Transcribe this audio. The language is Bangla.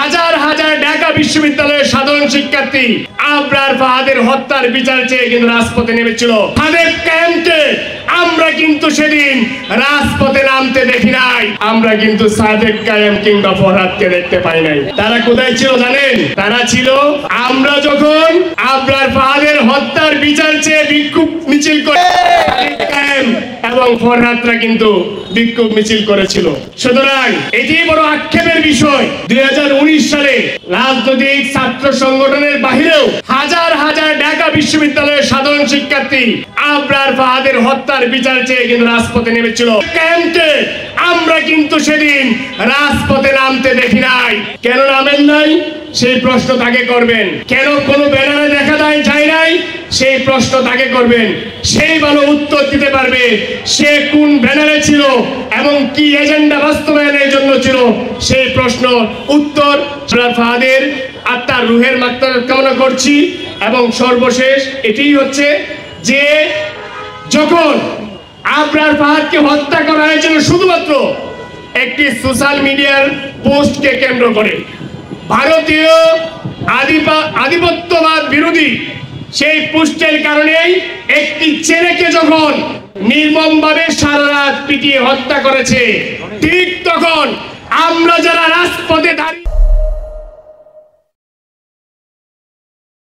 হাজার হাজার ঢাকা বিশ্ববিদ্যালয়ের সাধারণ শিক্ষার্থী আবরার ফাহাদের হত্যার বিচার চেয়ে কিন্তু রাজপথে নেমেছিল। সাদেক কায়েমকে আমরা কিন্তু সেদিন রাজপথে নামতে দেখি নাই। আমরা কিন্তু সাদেক কায়েম কিংবা ফরহাদকে দেখতে পাই নাই। তারা কোথায় ছিল জানেন? তারা ছিল আমরা যখন আবরার ফাহাদের হত্যার বিচার চেয়ে বিক্ষোভ মিছিল করে সাদেক কায়েম এবং ফরহাদরা কিন্তু বিক্ষোভ মিছিল করেছিল। সুতরাং এটি বড় আক্ষেপের বিষয়। 2019 সালে রাজনৈতিক ছাত্র সংগঠনের বাহিরেও হাজার হাজার ঢাকা বিশ্ববিদ্যালয়ের সাধারণ শিক্ষার্থী আবরার ফাহাদের হত্যার বিচার চেয়ে কিন্তু রাজপথে নেমেছিল। কায়েমকে আমরা কিন্তু সেদিন রাজপথে নামতে দেখি নাই। কেন নামেন নাই সেই প্রশ্ন তাকে করবেন। কেন কোনো ব্যানারে দেখা যায় নাই সেই প্রশ্ন তাকে করবেন। সেই ভালো উত্তর দিতে পারবে সে কোন ব্যানারে ছিল এবং কি এজেন্ডা বাস্তবায়নের জন্য ছিল। সেই প্রশ্ন উত্তর ফাহাদের আত্মার রুহের মাগফিরাত কামনা করছি। এবং সর্বশেষ এটি হচ্ছে যে যখন আবরার ফাহাদকে হত্যা করা হয়েছিল শুধুমাত্র একটি সোশ্যাল মিডিয়ার পোস্টকে কেন্দ্র করে, ভারতীয় আধিপত্যবাদ বিরোধী সেই পোস্টের কারণেই একটি ছেলেকে যখন নির্মমভাবে সারা রাত পিটিয়ে হত্যা করেছে, ঠিক তখন আমরা যারা রাজপথে দাঁড়িয়ে